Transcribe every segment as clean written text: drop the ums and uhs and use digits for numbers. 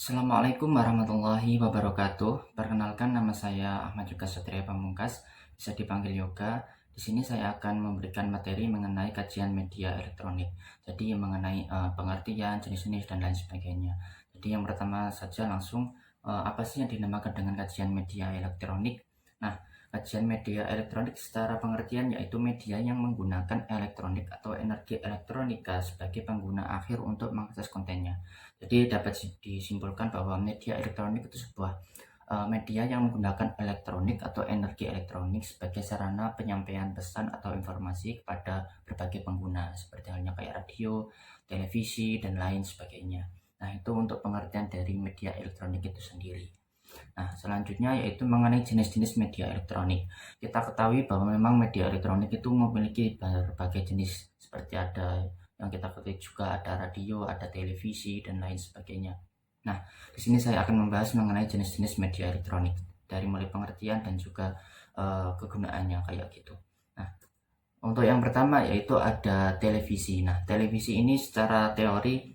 Assalamualaikum warahmatullahi wabarakatuh. Perkenalkan, nama saya Ahmad Yoga Satria Pamungkas, bisa dipanggil Yoga. Di sini saya akan memberikan materi mengenai kajian media elektronik. Jadi mengenai pengertian, jenis-jenis dan lain sebagainya. Jadi yang pertama saja langsung, apa sih yang dinamakan dengan kajian media elektronik? Nah, kajian media elektronik secara pengertian yaitu media yang menggunakan elektronik atau energi elektronika sebagai pengguna akhir untuk mengakses kontennya. Jadi dapat disimpulkan bahwa media elektronik itu sebuah media yang menggunakan elektronik atau energi elektronik sebagai sarana penyampaian pesan atau informasi kepada berbagai pengguna, seperti halnya kayak radio, televisi, dan lain sebagainya. Nah, itu untuk pengertian dari media elektronik itu sendiri. Nah, selanjutnya yaitu mengenai jenis-jenis media elektronik. Kita ketahui bahwa memang media elektronik itu memiliki berbagai jenis, seperti ada yang kita ketahui juga ada radio, ada televisi, dan lain sebagainya. Nah, di sini saya akan membahas mengenai jenis-jenis media elektronik dari mulai pengertian dan juga kegunaannya kayak gitu. Nah, untuk yang pertama yaitu ada televisi. Nah, televisi ini secara teori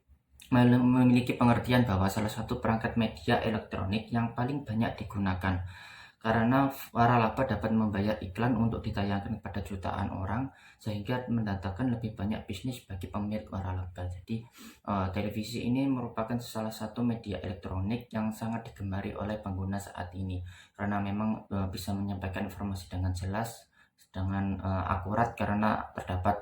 memiliki pengertian bahwa salah satu perangkat media elektronik yang paling banyak digunakan karena waralaba dapat membayar iklan untuk ditayangkan kepada jutaan orang sehingga mendatangkan lebih banyak bisnis bagi pemilik waralaba. Jadi televisi ini merupakan salah satu media elektronik yang sangat digemari oleh pengguna saat ini karena memang bisa menyampaikan informasi dengan jelas, dengan akurat karena terdapat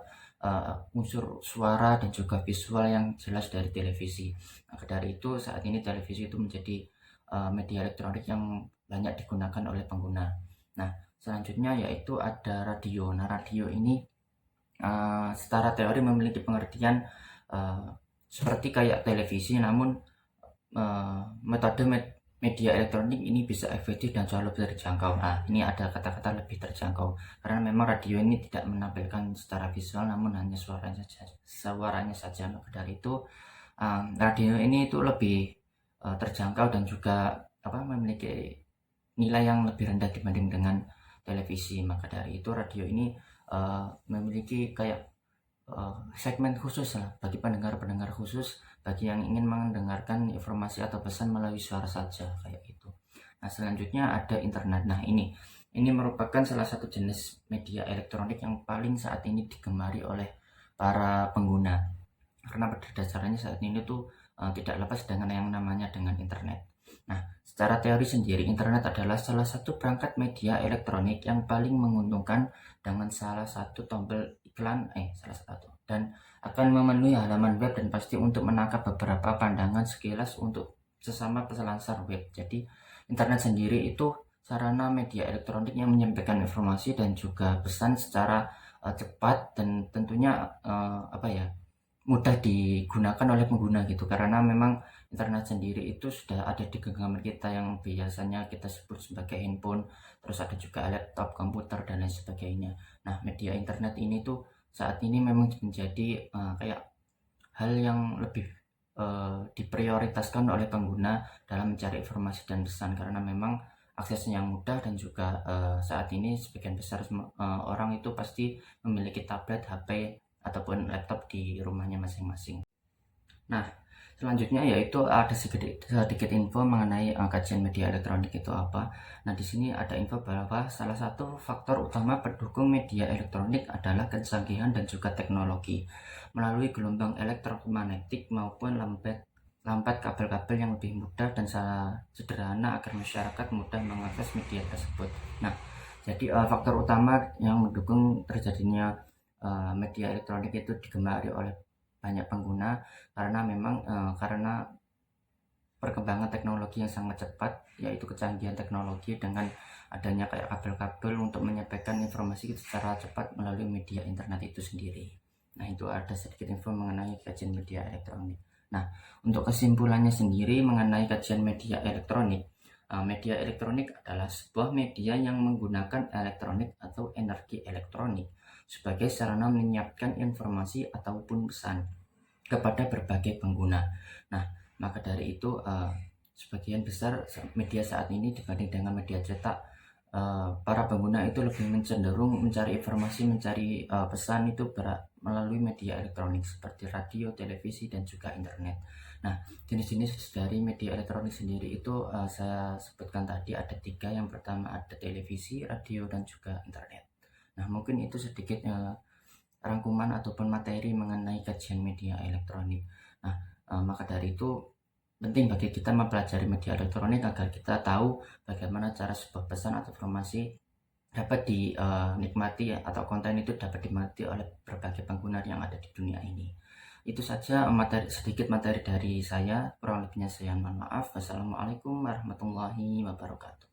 unsur suara dan juga visual yang jelas dari televisi. Maka dari itu saat ini televisi itu menjadi media elektronik yang banyak digunakan oleh pengguna. Nah, selanjutnya yaitu ada radio. Nah, radio ini secara teori memiliki pengertian uh, seperti kayak televisi, namun metode media elektronik ini bisa efektif dan jauh lebih terjangkau. Nah, ini ada kata-kata lebih terjangkau karena memang radio ini tidak menampilkan secara visual namun hanya suaranya saja. Maka dari itu radio ini itu lebih terjangkau dan juga memiliki nilai yang lebih rendah dibanding dengan televisi. Maka dari itu radio ini memiliki kayak segmen khusus lah bagi pendengar-pendengar khusus, bagi yang ingin mendengarkan informasi atau pesan melalui suara saja kayak gitu. Nah, selanjutnya ada internet. Nah, ini merupakan salah satu jenis media elektronik yang paling saat ini digemari oleh para pengguna karena pada dasarnya saat ini tuh tidak lepas dengan yang namanya dengan internet. Nah, secara teori sendiri internet adalah salah satu perangkat media elektronik yang paling menguntungkan dengan salah satu tombol iklan dan akan memenuhi halaman web dan pasti untuk menangkap beberapa pandangan sekilas untuk sesama peselancar web. Jadi internet sendiri itu sarana media elektronik yang menyampaikan informasi dan juga pesan secara cepat dan tentunya mudah digunakan oleh pengguna gitu, karena memang internet sendiri itu sudah ada di genggaman kita yang biasanya kita sebut sebagai handphone, terus ada juga laptop, komputer, dan lain sebagainya. Nah, media internet ini tuh saat ini memang menjadi kayak hal yang lebih diprioritaskan oleh pengguna dalam mencari informasi dan pesan karena memang aksesnya yang mudah dan juga saat ini sebagian besar orang itu pasti memiliki tablet, HP, ataupun laptop di rumahnya masing-masing. Nah, selanjutnya yaitu ada sedikit info mengenai kajian media elektronik itu apa. Nah, di sini ada info bahwa salah satu faktor utama pendukung media elektronik adalah kecanggihan dan juga teknologi melalui gelombang elektromagnetik maupun lambat kabel-kabel yang lebih mudah dan sederhana agar masyarakat mudah mengakses media tersebut. Nah, jadi faktor utama yang mendukung terjadinya media elektronik itu digemari oleh banyak pengguna karena memang karena perkembangan teknologi yang sangat cepat, yaitu kecanggihan teknologi dengan adanya kayak kabel-kabel untuk menyampaikan informasi secara cepat melalui media internet itu sendiri. Nah, itu ada sedikit info mengenai kajian media elektronik. Nah, untuk kesimpulannya sendiri mengenai kajian media elektronik, media elektronik adalah sebuah media yang menggunakan elektronik atau energi elektronik sebagai sarana menyiapkan informasi ataupun pesan kepada berbagai pengguna. Nah, maka dari itu sebagian besar media saat ini dibanding dengan media cetak, para pengguna itu lebih cenderung mencari informasi, mencari pesan itu melalui media elektronik seperti radio, televisi, dan juga internet. Nah, jenis-jenis dari media elektronik sendiri itu saya sebutkan tadi ada tiga. Yang pertama ada televisi, radio, dan juga internet. Nah, mungkin itu sedikit rangkuman ataupun materi mengenai kajian media elektronik. Nah, maka dari itu penting bagi kita mempelajari media elektronik agar kita tahu bagaimana cara sebuah pesan atau informasi dapat dinikmati atau konten itu dapat dinikmati oleh berbagai pengguna yang ada di dunia ini. Itu saja sedikit materi dari saya, kurang lebihnya saya mohon maaf. Wassalamualaikum warahmatullahi wabarakatuh.